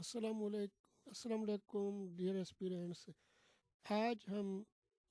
अस्सलाम वालेकुम dear aspirants. आज हम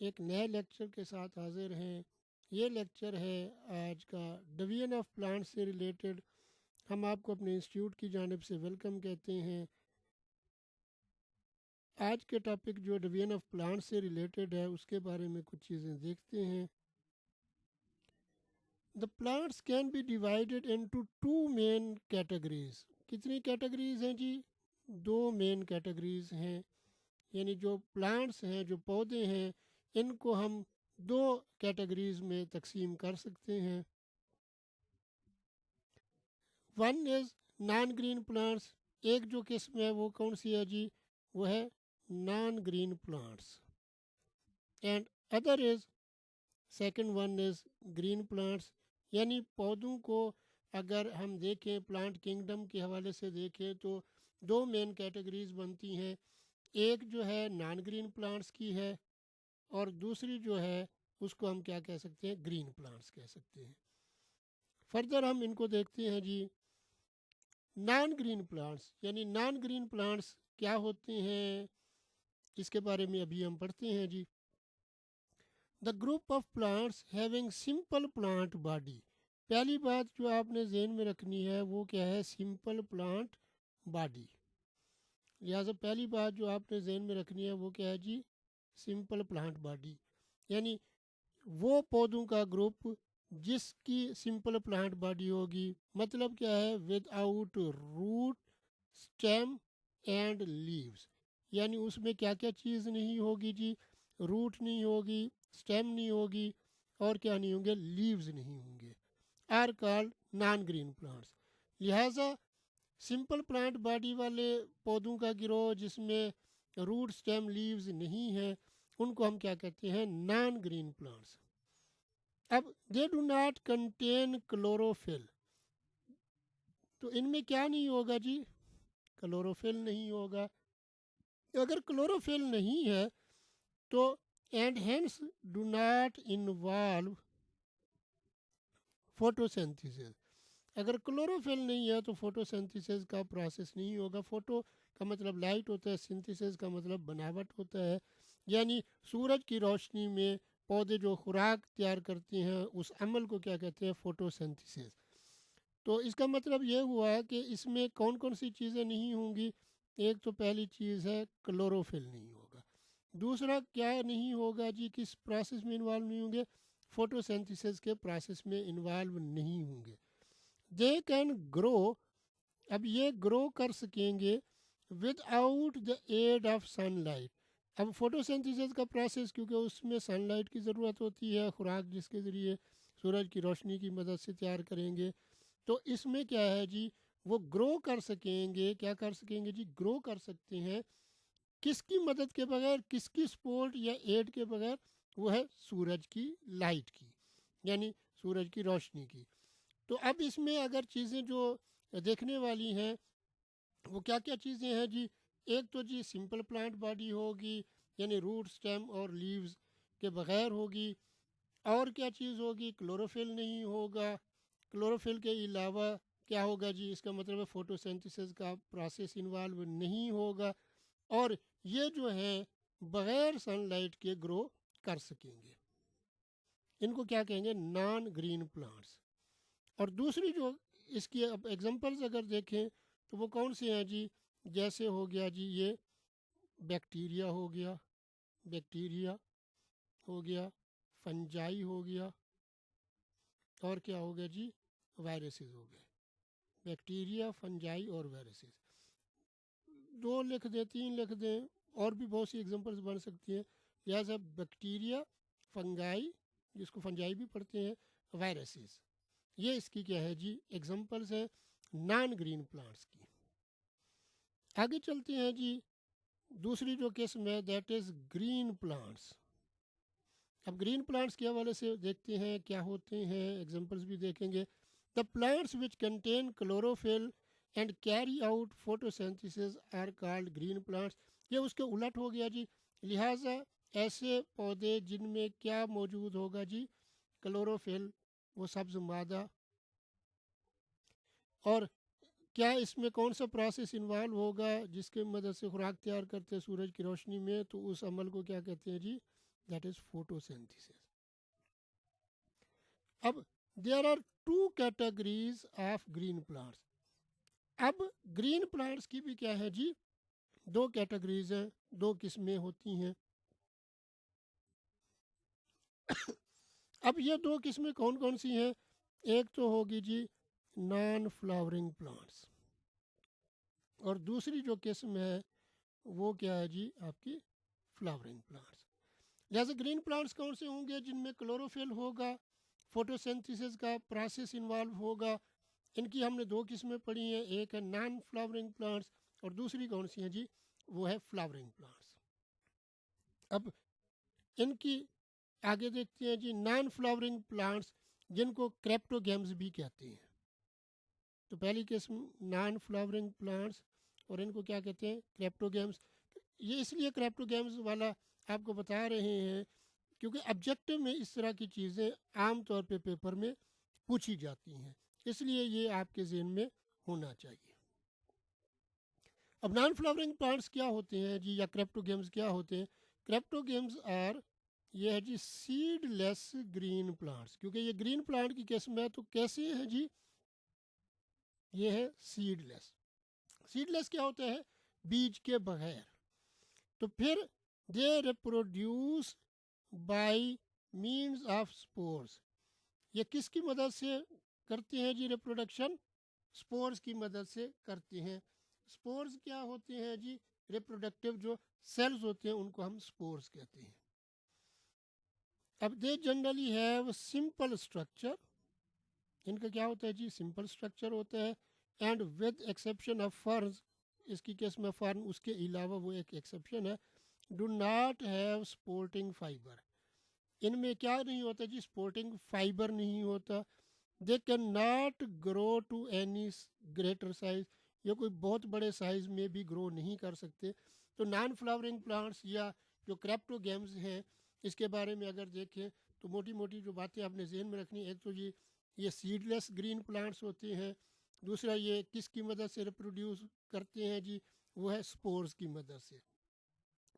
एक नए लेक्चर के साथ हाज़िर हैं। ये लेक्चर है आज का डिवीजन ऑफ प्लांट्स से रिलेटेड। हम आपको अपने इंस्टीट्यूट की जानिब से वेलकम कहते हैं। आज के टॉपिक जो डिवीजन ऑफ प्लांट्स से रिलेटेड है उसके बारे में कुछ चीज़ें देखते हैं। The plants can be divided into two main categories. कितनी कैटेगरीज हैं जी? दो मेन कैटेगरीज हैं, यानी जो प्लांट्स हैं, जो पौधे हैं, इनको हम दो कैटेगरीज में तकसीम कर सकते हैं। One is non green plants. एक जो किस्म है वो कौन सी है जी? वो है non green plants. And other is second one is green plants. यानी पौधों को अगर हम देखें, प्लांट किंगडम के हवाले से देखें तो दो मेन कैटेगरीज बनती हैं। एक जो है नॉन ग्रीन प्लांट्स की है और दूसरी जो है उसको हम क्या कह सकते हैं? ग्रीन प्लांट्स कह सकते हैं। फर्दर हम इनको देखते हैं जी। नॉन ग्रीन प्लांट्स, यानी नॉन ग्रीन प्लांट्स क्या होते हैं, इसके बारे में अभी हम पढ़ते हैं जी। The group of plants having simple plant body. पहली बात जो आपने जहन में रखनी है वो क्या है? Simple plant body. लिहाजा पहली बात जो आपने जहन में रखनी है वो क्या है जी? Simple plant body. यानी वो पौधों का ग्रुप जिसकी सिंपल प्लांट बॉडी होगी। मतलब क्या है? Without root, stem and leaves. यानी उसमें क्या क्या चीज़ नहीं होगी जी? रूट नहीं होगी, स्टेम नहीं होगी और क्या नहीं होंगे? लीव्स नहीं होंगे। Are called non green plants. लिहाजा सिंपल प्लांट बॉडी वाले पौधों का गिरोह जिसमें रूट, स्टेम, लीव्स नहीं है, उनको हम क्या कहते हैं? Non green plants. अब they do not contain chlorophyll. तो इनमें क्या नहीं होगा जी? क्लोरोफिल नहीं होगा। अगर क्लोरोफिल नहीं है तो and hence do not involve photosynthesis. अगर क्लोरोफिल नहीं है तो फोटोसिंथेसिस का प्रोसेस नहीं होगा। फोटो का मतलब लाइट होता है, सिंथेसिस का मतलब बनावट होता है। यानी सूरज की रोशनी में पौधे जो खुराक तैयार करते हैं उस अमल को क्या कहते हैं? फोटोसिंथेसिस। तो इसका मतलब ये हुआ कि इसमें कौन कौन सी चीज़ें नहीं होंगी? एक तो पहली चीज़ है क्लोरोफिल नहीं होगा। दूसरा क्या नहीं होगा जी? किस प्रोसेस में इन्वॉल्व नहीं होंगे? फोटोसिंथेसिस के प्रोसेस में इन्वॉल्व नहीं होंगे। They can grow. अब ये ग्रो कर सकेंगे without the aid of sunlight. अब फोटोसिंथेसिस का प्रोसेस, क्योंकि उसमें सनलाइट की ज़रूरत होती है, खुराक जिसके ज़रिए सूरज की रोशनी की मदद से तैयार करेंगे, तो इसमें क्या है जी? वो ग्रो कर सकेंगे। क्या कर सकेंगे जी? ग्रो कर सकते हैं। किसकी मदद के बगैर, किसकी सपोर्ट या एड के बगैर? वो है सूरज की लाइट की, यानी सूरज की रोशनी की। तो अब इसमें अगर चीज़ें जो देखने वाली हैं वो क्या क्या चीज़ें हैं जी? एक तो जी सिंपल प्लांट बॉडी होगी, यानी रूट, स्टेम और लीव्स के बगैर होगी। और क्या चीज़ होगी? क्लोरोफिल नहीं होगा। क्लोरोफिल के अलावा क्या होगा जी? इसका मतलब है फोटोसिंथेसिस का प्रोसेस इन्वॉल्व नहीं होगा। और ये जो है बगैर सनलाइट के ग्रो कर सकेंगे। इनको क्या कहेंगे? Non green plants. और दूसरी जो इसकी अब एग्जांपल्स अगर देखें तो वो कौन से हैं जी? जैसे हो गया जी ये बैक्टीरिया हो गया, बैक्टीरिया हो गया, फंजाई हो गया और क्या हो गया जी? वायरसेस हो गए। बैक्टीरिया, फंजाई और वायरसेस। दो लिख दें, तीन लिख दें, और भी बहुत सी एग्जांपल्स बन सकती हैं। लिहाजा बैक्टीरिया, फंगाई, जिसको फंजाई भी पढ़ते हैं, वायरसेस, ये इसकी क्या है जी? एग्जांपल्स हैं नॉन ग्रीन प्लांट्स की। आगे चलते हैं जी। दूसरी जो किस्म है दैट इज़ ग्रीन प्लांट्स। अब ग्रीन प्लांट्स के हवाले से देखते हैं क्या होते हैं, एग्जांपल्स भी देखेंगे। The plants which contain chlorophyll and carry out photosynthesis are called green plants. ये उसके उलट हो गया जी। लिहाजा ऐसे पौधे जिनमें क्या मौजूद होगा जी? क्लोरोफिल, वो सब्ज मादा, और क्या इसमें कौन सा प्रोसेस इन्वॉल्व होगा जिसके मदद से खुराक तैयार करते हैं सूरज की रोशनी में, तो उस अमल को क्या कहते हैं जी, दैट इज़ फोटोसिंथेसिस। अब there are two categories of green plants. अब ग्रीन प्लांट्स की भी क्या है जी, दो कैटेगरीज हैं, दो किस्में होती हैं। अब ये दो किस्में कौन कौन सी हैं, एक तो होगी जी नॉन फ्लावरिंग प्लांट्स, और दूसरी जो किस्म है वो क्या है जी, आपकी फ्लावरिंग प्लांट्स। जैसे ग्रीन प्लांट्स कौन से होंगे, जिनमें क्लोरोफिल होगा, फोटोसिंथेसिस का प्रोसेस इन्वॉल्व होगा। इनकी हमने दो किस्में पढ़ी हैं, एक है नॉन फ्लावरिंग प्लांट्स और दूसरी कौन सी है जी, वो है फ्लावरिंग प्लांट्स। अब इनकी आगे देखते हैं जी, नॉन फ्लावरिंग प्लांट्स जिनको क्रेप्टोगेम्स भी कहते हैं। तो पहली किस्म नॉन फ्लावरिंग प्लांट्स, और इनको क्या कहते हैं, क्रेप्टोगेम्स। ये इसलिए क्रेप्टोगेम्स वाला आपको बता रहे हैं क्योंकि ऑब्जेक्टिव में इस तरह की चीज़ें आमतौर पे पेपर में पूछी जाती हैं, इसलिए ये आपके ज़हन में होना चाहिए। अब नॉन फ्लावरिंग प्लांट्स क्या होते हैं जी, या क्रेप्टोगेम्स क्या होते हैं। क्रेप्टोगेम्स आर, ये है जी सीडलेस ग्रीन प्लांट्स, क्योंकि ये ग्रीन प्लांट की किस्म है, तो कैसे है जी, ये है सीडलेस। सीडलेस क्या होता है, बीज के बगैर। तो फिर they reproduce by means of spores, ये किसकी मदद से करते हैं जी रिप्रोडक्शन, स्पोर्स की मदद से करते हैं। स्पोर्स क्या होते हैं जी, रिप्रोडक्टिव जो सेल्स होते हैं उनको हम स्पोर्स कहते हैं। अब they generally have simple structure, इनका क्या होता है जी, सिंपल स्ट्रक्चर होता है। And with exception of ferns, इसकी केस में फर्न, उसके अलावा वो एक एक्सेप्शन है, do not have sporting fibre, इनमें क्या नहीं होता जी, स्पोर्टिंग फाइबर नहीं होता। They can not grow to any greater size, ये कोई बहुत बड़े साइज में भी ग्रो नहीं कर सकते। तो नॉन फ्लावरिंग प्लांट्स या जो क्रेप्टोगेम्स हैं, इसके बारे में अगर देखें तो मोटी मोटी जो बातें आपने जहन में रखनी, एक तो ये सीडलेस ग्रीन प्लांट्स होते हैं, दूसरा ये किसकी मदद से रिप्रोड्यूस करते हैं जी, वो है स्पोर्स की मदद से।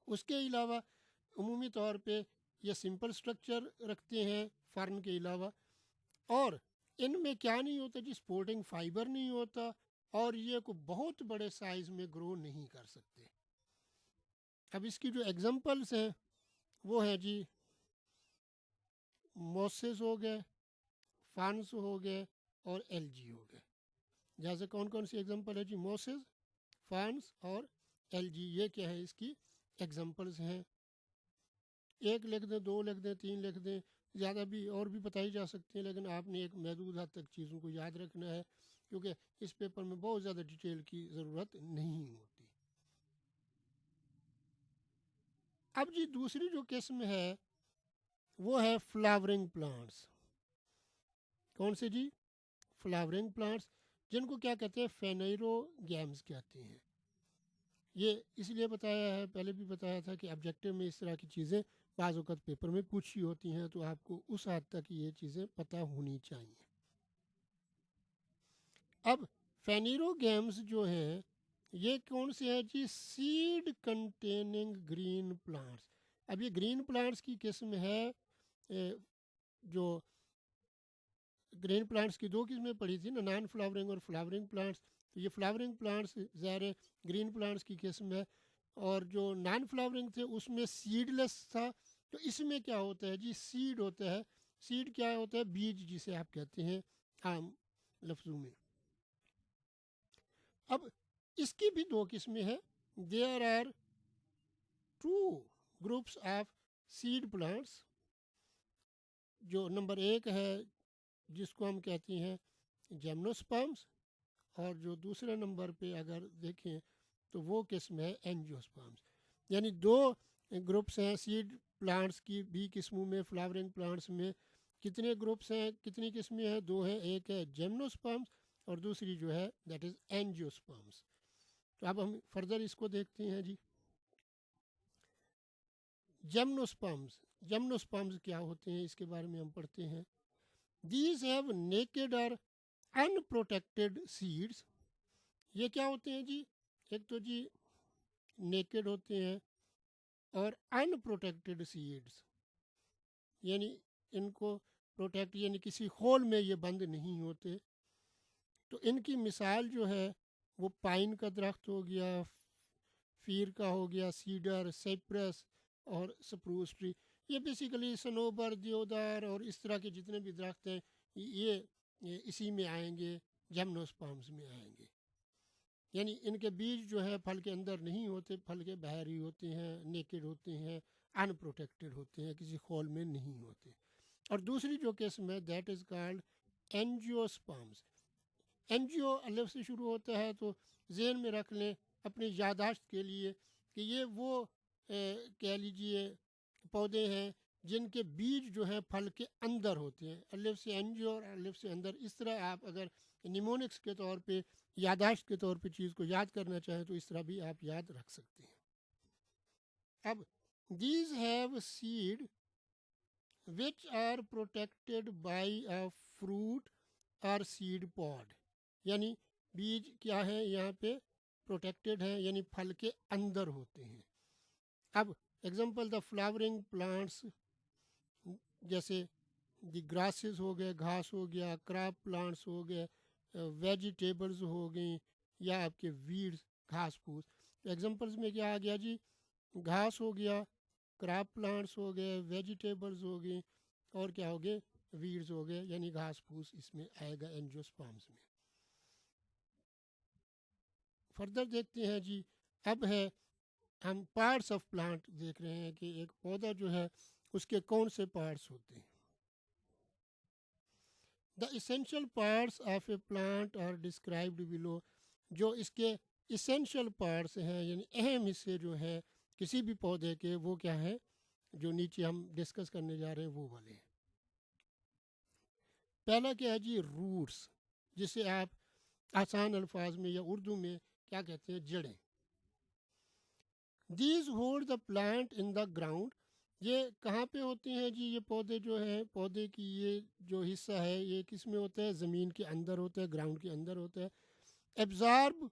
उसके अलावा उमूमी तौर पे ये सिंपल स्ट्रक्चर रखते हैं फर्न के अलावा, और इनमें क्या नहीं होता जी, स्पोर्टिंग फाइबर नहीं होता, और ये को बहुत बड़े साइज में ग्रो नहीं कर सकते। अब इसकी जो एग्जांपल्स हैं वो है जी मोसेस हो गए, फान्स हो गए और एलजी हो गए। जैसे कौन कौन सी एग्जांपल है जी, मोसेस, फान्स और एलजी, ये क्या है इसकी एग्जांपल्स हैं। एक लिख दें, दो लिख दें, तीन लिख दें, ज़्यादा भी और भी बताई जा सकती हैं, लेकिन आपने एक महदूद हद तक चीज़ों को याद रखना है, क्योंकि इस पेपर में बहुत ज़्यादा डिटेल की ज़रूरत नहीं होती। अब जी दूसरी जो किस्म है वो है फ्लावरिंग प्लांट्स। कौन से जी, फ्लावरिंग प्लांट्स, जिनको क्या कहते हैं, फेनेरोगैम्स कहते हैं। ये इसलिए बताया है, पहले भी बताया था कि ऑब्जेक्टिव में इस तरह की चीज़ें बाज़ वक़्त पेपर में पूछी होती हैं, तो आपको उस हद तक ये चीज़ें पता होनी चाहिए। अब फेनेरोगैम्स जो हैं ये कौन से हैं जी, सीड कंटेनिंग ग्रीन प्लांट्स। अब ये ग्रीन प्लांट्स की किस्म है, जो ग्रीन प्लांट्स की दो किस्में पड़ी थी ना, नॉन फ्लावरिंग और फ्लावरिंग प्लांट्स। तो ये फ्लावरिंग प्लांट्स ज़ाहिर ग्रीन प्लांट्स की किस्म है, और जो नॉन फ्लावरिंग थे उसमें सीडलेस था। तो इसमें क्या होता है जी, सीड होता है। सीड क्या होता है, बीज जिसे आप कहते हैं आम लफ्ज़ों में। अब इसकी भी दो किस्में हैं, there are two groups of seed plants. जो नंबर एक है जिसको हम कहते हैं जेमनोस्पर्म्स, और जो दूसरे नंबर पे अगर देखें तो वो किस्म है एंजियोस्पर्म्स। यानी दो ग्रुप्स हैं सीड प्लांट्स की भी किस्मों में। फ्लावरिंग प्लांट्स में कितने ग्रुप्स हैं, कितनी किस्में हैं, दो हैं, एक है जेमनोस्पर्म्स और दूसरी जो है दैट इज़ एंजियोस्पर्म्स। तो अब हम फर्दर इसको देखते हैं जी। जेमनोस्पर्म्स, जेमनोस्पर्म्स क्या होते हैं इसके बारे में हम पढ़ते हैं। दीज हैव नेकेड और अनप्रोटेक्टेड सीड्स, ये क्या होते हैं जी? एक तो जी नेकेड होते हैं और अनप्रोटेक्टेड सीड्स, यानी इनको प्रोटेक्ट यानी किसी होल में ये बंद नहीं होते। तो इनकी मिसाल जो है वो पाइन का दरख्त हो गया, फीर का हो गया, सीडर, साइप्रस और स्प्रूस ट्री। ये बेसिकली सनोबर, देवदार और इस तरह के जितने भी दरख्त हैं ये इसी में आएंगे, जिम्नोस्पर्म्स में आएंगे। यानी इनके बीज जो है फल के अंदर नहीं होते, फल के बाहर ही होते हैं, नेकेड होते हैं, अनप्रोटेक्टेड होते हैं, किसी खोल में नहीं होते। और दूसरी जो किस्म है that is called angiosperms. NGO अलिफ से शुरू होता है, तो जहन में रख लें अपनी यादाश्त के लिए कि ये वो कह लीजिए पौधे हैं जिनके बीज जो हैं फल के अंदर होते हैं। अलिफ से एनजीओ और अलिफ से अंदर, इस तरह आप अगर निमोनिक्स के तौर पे, यादाश्त के तौर पे चीज़ को याद करना चाहें तो इस तरह भी आप याद रख सकते हैं। अब these have seed which are protected by a fruit और सीड पॉड, यानी बीज क्या है यहाँ पे प्रोटेक्टेड है, यानी फल के अंदर होते हैं। अब एग्जांपल द फ्लावरिंग प्लांट्स, जैसे द ग्रासेस हो गए, घास हो गया, क्रॉप प्लांट्स हो गए, वेजिटेबल्स हो गई, या आपके वीड्स, घास फूस। एग्जांपल्स में क्या आ गया जी? घास हो गया, क्रॉप प्लांट्स हो गए, वेजिटेबल्स हो गई, और क्या हो गए? वीड्स हो गए, यानी घास फूस इसमें आएगा एंजियोस्पर्म्स में। फर्दर देखते हैं जी। अब है हम पार्ट्स ऑफ प्लांट देख रहे हैं कि एक पौधा जो है उसके कौन से पार्ट्स होते हैं। The essential parts of a plant are described below. जो इसके इसेंशियल पार्ट्स हैं यानी अहम हिस्से जो हैं किसी भी पौधे के, वो क्या है जो नीचे हम डिस्कस करने जा रहे हैं वो वाले हैं। पहला क्या है जी? रूट्स, जिसे आप आसान अल्फाज में या उर्दू में क्या कहते हैं? जड़ें। These hold the plant in the ground. ये कहाँ पे होती हैं जी? ये पौधे जो हैं, पौधे की ये जो हिस्सा है ये किस में होता है? ज़मीन के अंदर होता है, ग्राउंड के अंदर होता है। एब्ज़ॉर्ब,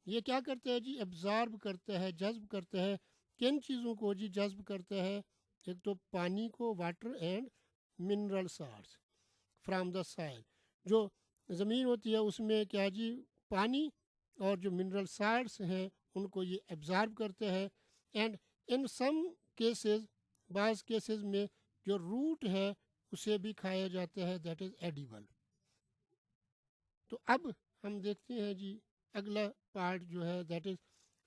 ये क्या करता है जी? एब्ज़ॉर्ब करता है, जज्ब करता है। किन चीज़ों को जी जज्ब करता है? एक तो पानी को, water and mineral salts from the soil. जो ज़मीन होती है उसमें क्या जी? पानी और जो मिनरल साल्ट्स हैं उनको ये एब्ज़ॉर्ब करते हैं। एंड इन सम केसेस, बाज़ केसेस में जो रूट है उसे भी खाया जाता है, दैट इज़ एडिबल। तो अब हम देखते हैं जी अगला पार्ट जो है दैट इज़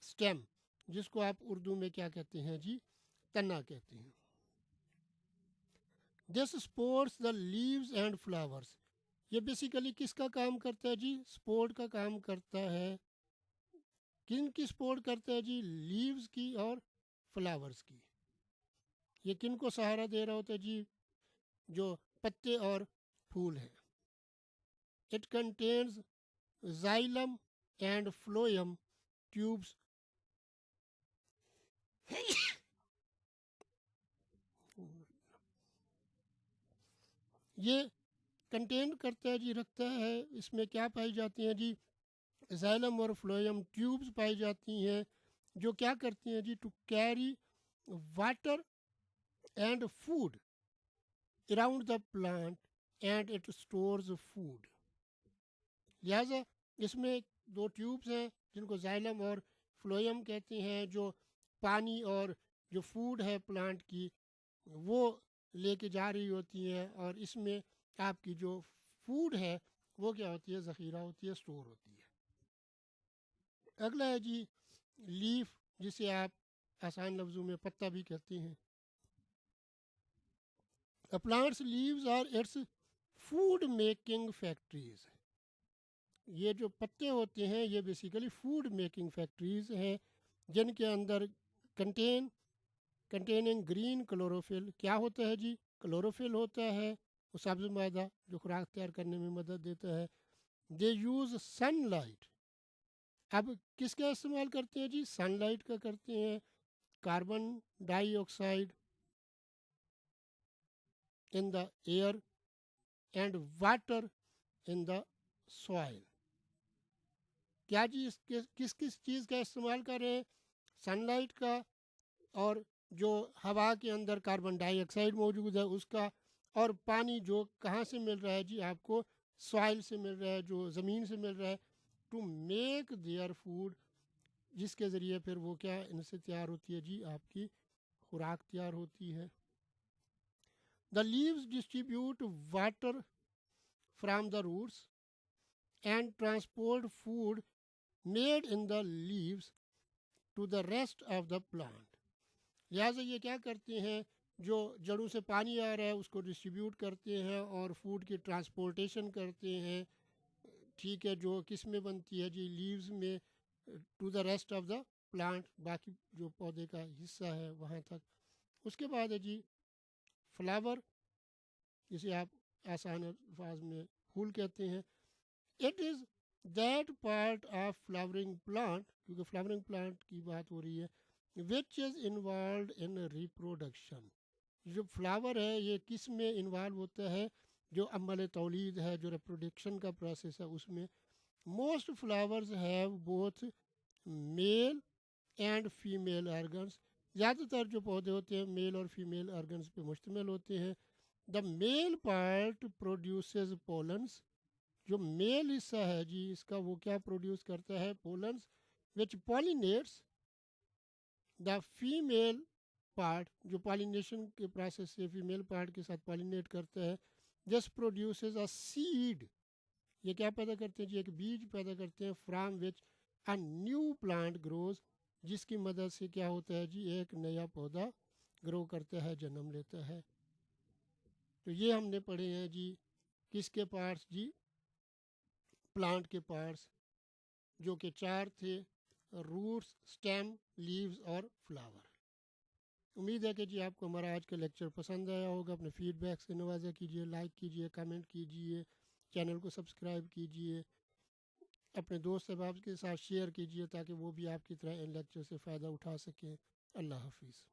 स्टेम, जिसको आप उर्दू में क्या कहते हैं जी? तना कहते हैं। This supports the leaves and flowers. ये बेसिकली किसका काम करता है जी? सपोर्ट का काम करता है। किन की सपोर्ट करता है जी? लीव्स की और फ्लावर्स की। ये किन को सहारा दे रहा होता है जी? जो पत्ते और फूल हैं। It contains xylem and phloem tubes. ये कंटेन करता है जी, रखता है। इसमें क्या पाई जाती हैं जी? जाइलम और फ्लोएम ट्यूब्स पाई जाती हैं, जो क्या करती हैं जी? To carry water and food around the plant and it stores food. लिहाजा इसमें दो ट्यूब्स हैं जिनको जाइलम और फ्लोएम कहते हैं, जो पानी और जो फूड है प्लांट की वो लेके जा रही होती हैं, और इसमें आपकी जो फूड है वो क्या होती है? ज़ख़ीरा होती है, स्टोर होती है। अगला है जी लीफ, जिसे आप आसान लफ्ज़ों में पत्ता भी कहते हैं। The plants leaves are its food making factories. ये जो पत्ते होते हैं ये बेसिकली फूड मेकिंग फैक्ट्रीज हैं, जिनके अंदर कंटेन कंटेनिंग ग्रीन क्लोरोफिल। क्या होता है जी? क्लोरोफिल होता है, वो सब्ज़ मादा जो खुराक तैयार करने में मदद देता है। दे यूज़ सनलाइट। अब किसका इस्तेमाल करते हैं जी? सनलाइट का करते हैं। Carbon dioxide in the air and water in the soil. क्या जी इसके किस किस चीज़ का इस्तेमाल कर रहे हैं? सनलाइट का, और जो हवा के अंदर कार्बन डाइऑक्साइड मौजूद है उसका, और पानी जो कहाँ से मिल रहा है जी आपको? सॉइल से मिल रहा है, जो ज़मीन से मिल रहा है, टू मेक देयर फूड, जिसके ज़रिए फिर वो क्या इनसे तैयार होती है जी आपकी खुराक तैयार होती है। The leaves distribute water from the roots and transport food made in the leaves to the rest of the plant. लिहाजा ये क्या करते हैं, जो जड़ों से पानी आ रहा है उसको डिस्ट्रीब्यूट करते हैं और फूड की ट्रांसपोर्टेशन करते हैं। ठीक है, जो किस में बनती है जी? लीव्स में, to the rest of the plant, बाकी जो पौधे का हिस्सा है वहाँ तक। उसके बाद है जी फ्लावर, जिसे आप आसान अल्फाज में फूल कहते हैं। It is that part of flowering plant, क्योंकि फ्लावरिंग प्लांट की बात हो रही है, which is involve in reproduction. जो फ्लावर है ये किस में इन्वॉल्व होता है? जो अमल तौलीद है, जो रिप्रोडक्शन का प्रोसेस है उसमें। Most flowers have both male and female organs. ज़्यादातर जो पौधे होते हैं मेल और फीमेल ऑर्गन्स पे मुश्तमिल होते हैं। The male part produces pollens. जो मेल हिस्सा है जी इसका वो क्या प्रोड्यूस करता है? Pollens, which pollinates the female part, जो पॉलिनेशन के प्रोसेस से फीमेल पार्ट के साथ पॉलिनेट करता है। This produces a seed. ये क्या पैदा करते हैं जी? एक बीज पैदा करते हैं, from which a new plant grows, जिसकी मदद से क्या होता है जी? एक नया पौधा ग्रो करता है, जन्म लेता है। तो ये हमने पढ़े हैं जी किसके पार्ट्स जी? प्लांट के पार्ट्स, जो कि 4 थे: रूट्स, स्टेम, लीव्स और फ्लावर। उम्मीद है कि जी आपको हमारा आज का लेक्चर पसंद आया होगा। अपने फीडबैक से नवाजा कीजिए, लाइक कीजिए, कमेंट कीजिए, चैनल को सब्सक्राइब कीजिए, अपने दोस्त अहबाब के साथ शेयर कीजिए ताकि वो भी आपकी तरह इन लेक्चर से फ़ायदा उठा सकें। अल्लाह हाफिज़।